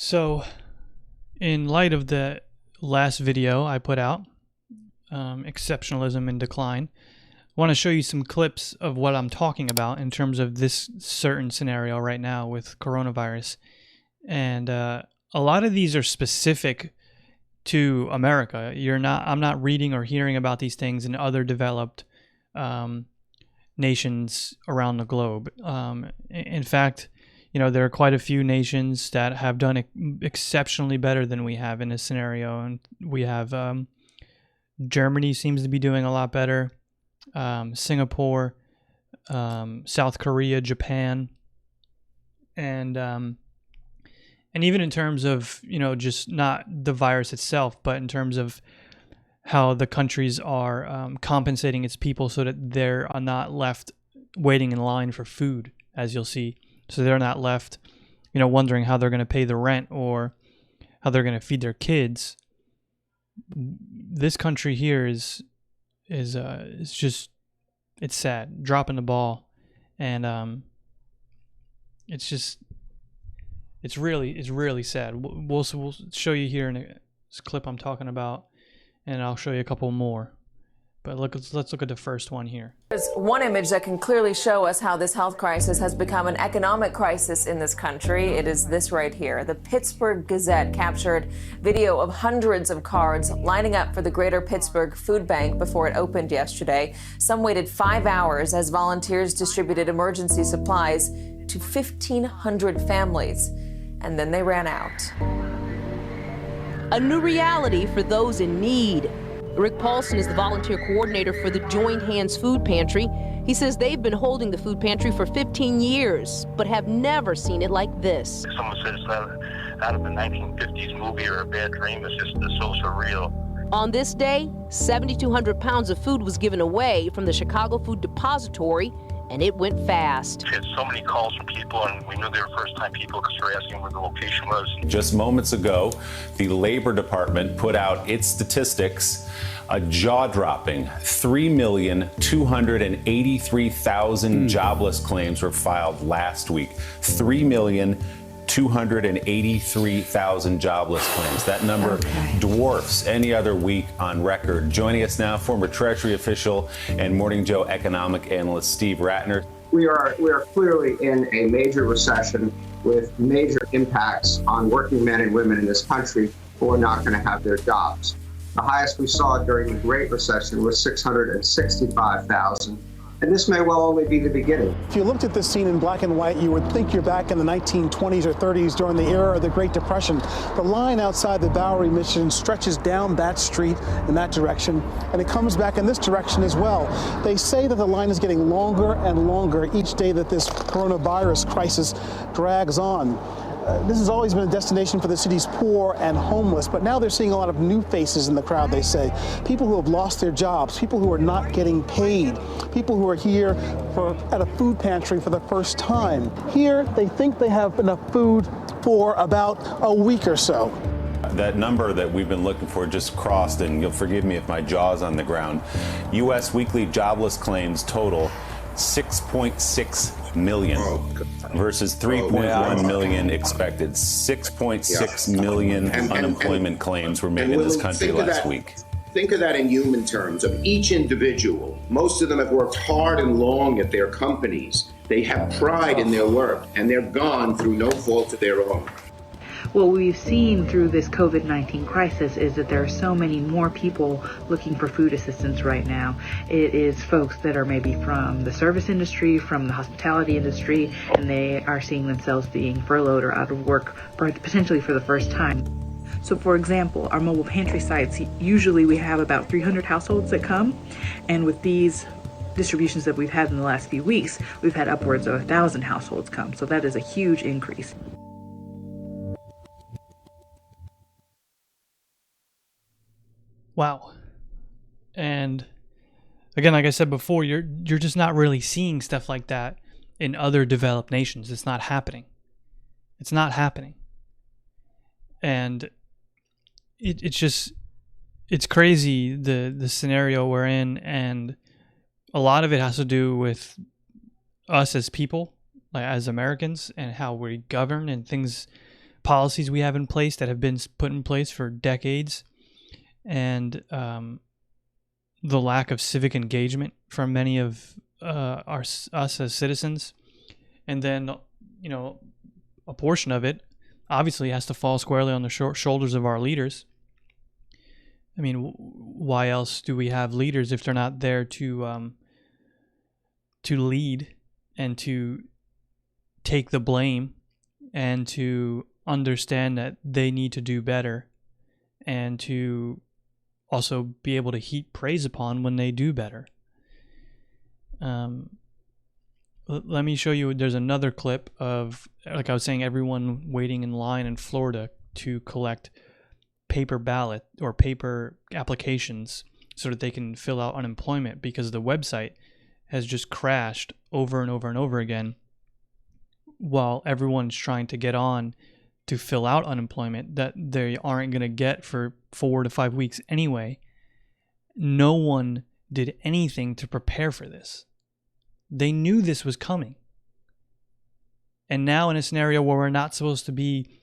So, in light of the last video I put out, Exceptionalism in Decline, I want to show you some clips of what I'm talking about in terms of this certain scenario right now with coronavirus. And a lot of these are specific to America. I'm not reading or hearing about these things in other developed nations around the globe. In fact, there are quite a few nations that have done exceptionally better than we have in this scenario. And we have Germany seems to be doing a lot better. Singapore, South Korea, Japan, and even in terms of, just not the virus itself, but in terms of how the countries are compensating its people so that they're not left waiting in line for food, as you'll see. So they're not left, wondering how they're going to pay the rent or how they're going to feed their kids. This country here is just, it's sad, dropping the ball, and it's really sad. We'll show you here in this clip I'm talking about, and I'll show you a couple more. But let's look at the first one here. There's one image that can clearly show us how this health crisis has become an economic crisis in this country. It is this right here. The Pittsburgh Gazette captured video of hundreds of cards lining up for the Greater Pittsburgh Food Bank before it opened yesterday. Some waited 5 hours as volunteers distributed emergency supplies to 1,500 families, and then they ran out. A new reality for those in need. Rick Paulson is the volunteer coordinator for the Joined Hands Food Pantry. He says they've been holding the food pantry for 15 years, but have never seen it like this. Someone says it's out of the 1950s movie or a bad dream. It's just so surreal. On this day, 7,200 pounds of food was given away from the Chicago Food Depository, and it went fast. We had so many calls from people, and we knew they were first-time people because they were asking where the location was. Just moments ago, the Labor Department put out its statistics. A jaw-dropping 3,283,000 jobless claims were filed last week. 3,283,000 jobless claims. That number dwarfs any other week on record. Joining us now, former Treasury official and Morning Joe economic analyst Steve Ratner. We are clearly in a major recession with major impacts on working men and women in this country who are not going to have their jobs. The highest we saw during the Great Recession was 665,000. And this may well only be the beginning. If you looked at this scene in black and white, you would think you're back in the 1920s or 30s during the era of the Great Depression. The line outside the Bowery Mission stretches down that street in that direction, and it comes back in this direction as well. They say that the line is getting longer and longer each day that this coronavirus crisis drags on. This has always been a destination for the city's poor and homeless, but now they're seeing a lot of new faces in the crowd, they say. People who have lost their jobs, people who are not getting paid, people who are here at a food pantry for the first time. Here, they think they have enough food for about a week or so. That number that we've been looking for just crossed, and you'll forgive me if my jaw's on the ground. U.S. weekly jobless claims total 6.6 million versus 3.1 million expected. 6.6 million unemployment claims were made in this country last week. Think of that in human terms, of each individual. Most of them have worked hard and long at their companies. They have pride in their work, and they're gone through no fault of their own. What we've seen through this COVID-19 crisis is that there are so many more people looking for food assistance right now. It is folks that are maybe from the service industry, from the hospitality industry, and they are seeing themselves being furloughed or out of work potentially for the first time. So for example, our mobile pantry sites, usually we have about 300 households that come, and with these distributions that we've had in the last few weeks, we've had upwards of 1,000 households come. So that is a huge increase. Wow. And again, like I said before, you're just not really seeing stuff like that in other developed nations. It's not happening. It's not happening. And it's crazy the scenario we're in, and a lot of it has to do with us as people, like as Americans, and how we govern and things policies we have in place that have been put in place for decades, and the lack of civic engagement from many of us as citizens. And then, you know, a portion of it obviously has to fall squarely on the shoulders of our leaders. I mean, why else do we have leaders if they're not there to lead and to take the blame and to understand that they need to do better, and to also be able to heap praise upon when they do better. Let me show you, there's another clip of, like I was saying, everyone waiting in line in Florida to collect paper ballot or paper applications so that they can fill out unemployment, because the website has just crashed over and over and over again while everyone's trying to get on to fill out unemployment that they aren't going to get for 4 to 5 weeks anyway. No one did anything to prepare for this. They knew this was coming. And now in a scenario where we're not supposed to be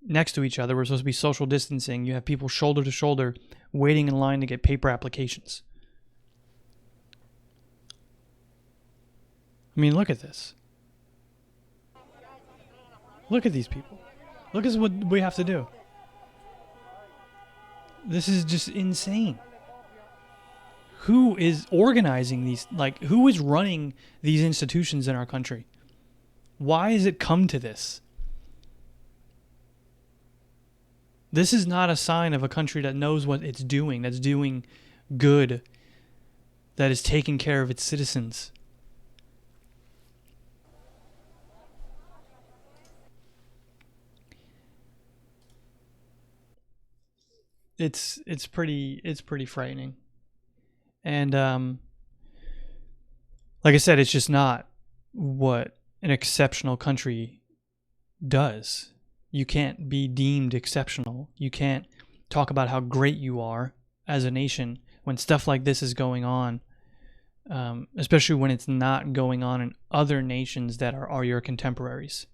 next to each other, we're supposed to be social distancing, you have people shoulder to shoulder waiting in line to get paper applications. I mean, look at this. Look at these people. Look at what we have to do. This is just insane. Who is organizing these? Like, who is running these institutions in our country? Why has it come to this? This is not a sign of a country that knows what it's doing, that's doing good, that is taking care of its citizens. It's pretty frightening. And like I said, it's just not what an exceptional country does. You can't be deemed exceptional. You can't talk about how great you are as a nation when stuff like this is going on, especially when it's not going on in other nations that are your contemporaries.